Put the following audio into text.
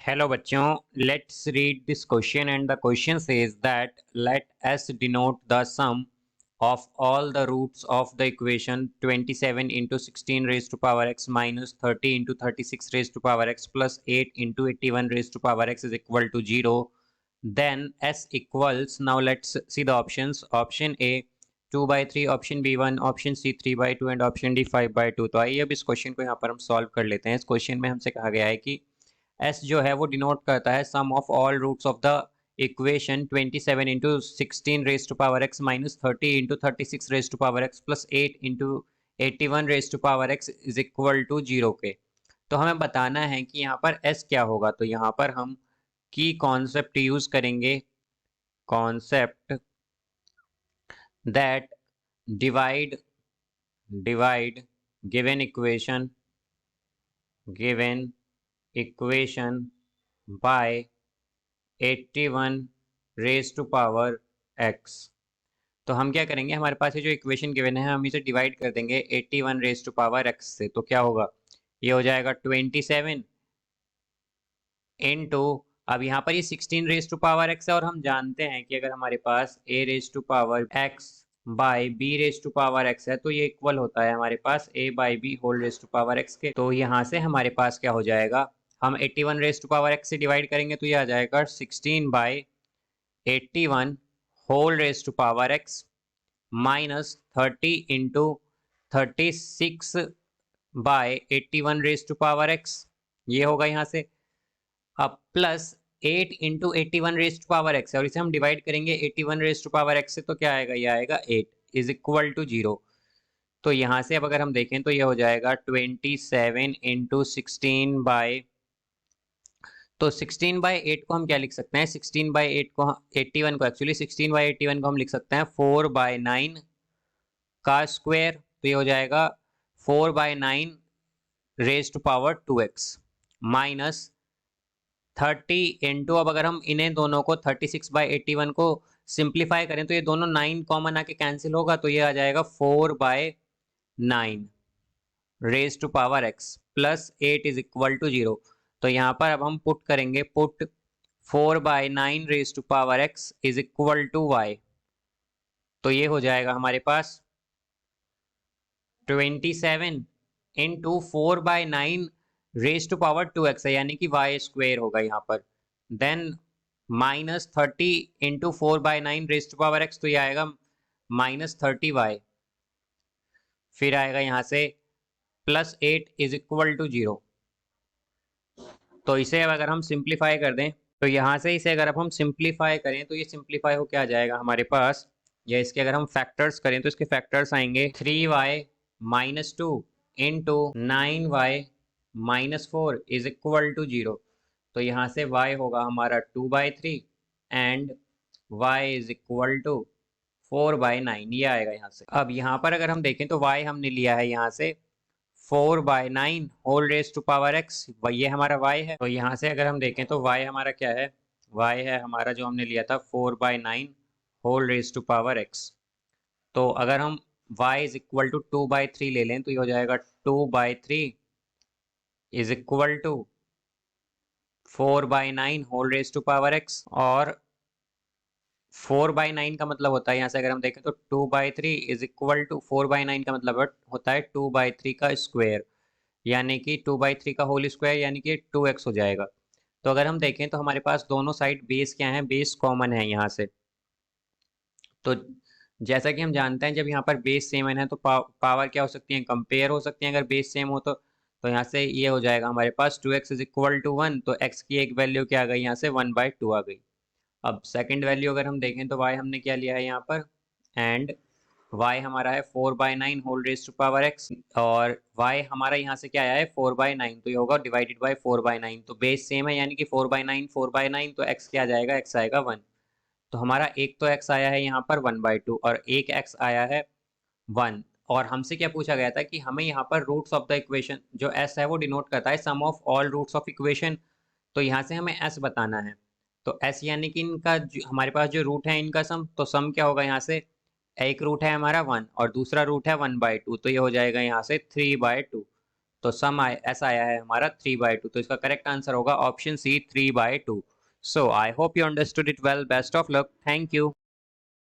Hello बच्चों, let's read this question and the question says that let S denote the sum of all the roots of the equation 27 into 16 raised to power x minus 30 into 36 raised to power x plus 8 into 81 raised to power x is equal to 0. Then S equals, now let's see the options. Option A 2 by 3, option B 1, option C 3 by 2 and option D 5 by 2. तो आइए अब इस question को यहाँ पर हम solve कर लेते हैं। इस क्वेश्चन में हमसे कहा गया है कि एस जो है वो डिनोट करता है sum of all roots of the equation 27 into 16 raise to power x minus 30 into 36 raise to power x plus 8 into 81 raise to power x is equal to 0 के। तो हमें बताना है कि यहाँ पर एस क्या होगा। तो यहाँ पर हम की कॉन्सेप्ट यूज करेंगे, concept that divide given equation by 81 raise to power x। तो हम क्या करेंगे, हमारे पास ये जो इक्वेशन गिवन है हम इसे डिवाइड कर देंगे 81 रेज टू पावर x से। तो क्या होगा, ये हो जाएगा 27 इंटू, अब यहाँ पर ये 16 रेज टू पावर x है और हम जानते हैं कि अगर हमारे पास a raise to power x by B raise to power x है तो ये इक्वल होता है हमारे पास a by B whole raise to power x के। तो यहाँ से हमारे पास क्या हो जाएगा, हम 81 रेज टू पावर x से डिवाइड करेंगे तो ये आ जाएगा 16 by 81 whole raise to power x minus 30 into 36 by 81 raise to power x, ये होगा यहाँ से। अब plus 8 into 81 raise to power x है और इसे हम डिवाइड करेंगे 81 रेज टू पावर x से तो क्या आएगा, ये आएगा 8 इज इक्वल टू 0। तो यहाँ से अब अगर हम देखें तो ये हो जाएगा 27 इंटू 16 बाई, तो 16 बाई 8 को हम क्या लिख सकते हैं, 16 बाई 8 को 81 को एक्चुअली 16 बाई 81 को हम लिख सकते हैं 4 बाई 9 का स्क्वायर। तो ये हो जाएगा 4 by 9 raise to power 2x minus 30 into, अब अगर हम इन्हें दोनों को 36 बाई 81 को सिंप्लीफाई करें तो ये दोनों 9 कॉमन आके कैंसिल होगा तो ये आ जाएगा 4 by 9 raise to power x plus 8 is equal to 0। तो यहाँ पर अब हम पुट करेंगे, put 4 by 9 raise to power x is equal to y। तो ये हो जाएगा हमारे पास 27 into 4 by 9 raise to power 2x है यानी कि y स्क्वेयर होगा यहाँ पर। Then minus 30 into 4 by 9 raise to power x, तो ये आएगा माइनस 30y, फिर आएगा यहाँ से प्लस 8 इज इक्वल टू 0। तो इसे अब अगर हम सिंप्लीफाई कर दें तो यहाँ से इसे अगर अब हम सिंप्लीफाई करें तो ये सिंप्लीफाई हो क्या आ जाएगा हमारे पास, या इसके अगर हम फैक्टर्स करें तो इसके फैक्टर्स आएंगे 3y minus 2 into 9y minus 4 is equal to 0। तो यहाँ से y होगा हमारा 2 by 3 and y is equal to 4 by 9, ये आएगा यहाँ से। अब यहाँ पर अगर हम देखें तो y हमने लिया है यहाँ से 4 by 9 whole raise to power x, ये हमारा y है। तो यहाँ से अगर हम देखें तो y हमारा क्या है, y है हमारा जो हमने लिया था 4 by 9 whole raise to power x। तो अगर हम y is equal to 2 by 3 ले लें तो ये हो जाएगा 2 by 3 is equal to 4 by 9 whole raise to power x, और 4 बाई 9 का मतलब होता है यहाँ से अगर हम देखें तो 2 by 3 is equal to 4 by 9 का मतलब होता है 2 बाई 3 का स्क्वायर, यानी कि 2 बाई 3 का होल स्क्वायर यानी कि 2x हो जाएगा। तो अगर हम देखें तो हमारे पास दोनों साइड बेस क्या है, बेस कॉमन है यहाँ से। तो जैसा कि हम जानते हैं जब यहाँ पर बेस सेम है तो पावर क्या हो सकती है, कंपेयर हो सकती है अगर बेस सेम हो तो यहाँ से ये हो जाएगा हमारे पास 2x इज इक्वल टू 1, तो x की एक वैल्यू क्या आ गई यहाँ से 1 बाई 2 आ गई। अब सेकंड वैल्यू अगर हम देखें तो y हमने क्या लिया है यहाँ पर, एंड y हमारा है 4 by 9 whole raise to power x, और y हमारा यहाँ से क्या आया है 4 बाई 9, तो ये होगा डिवाइडेड बाई 4 बाई 9। तो बेस सेम है यानी कि 4 बाई 9 तो x क्या आ जाएगा, x आएगा 1। तो हमारा एक तो x आया है यहाँ पर 1 बाई 2 और एक x आया है 1, और हमसे क्या पूछा गया था कि हमें यहाँ पर रूट्स ऑफ द इक्वेशन जो s है वो डिनोट करता है sum of all roots of equation. तो यहाँ से हमें s बताना है। तो s यानी कि इनका हमारे पास जो रूट है इनका सम, तो सम क्या होगा यहाँ से, एक रूट है हमारा 1 और दूसरा रूट है 1 बाई 2, तो ये हो जाएगा यहाँ से 3 बाई 2। तो सम ऐसा आया है हमारा 3/2। तो इसका करेक्ट आंसर होगा option C 3/2। So I hope you understood it well. Best of luck. Thank you.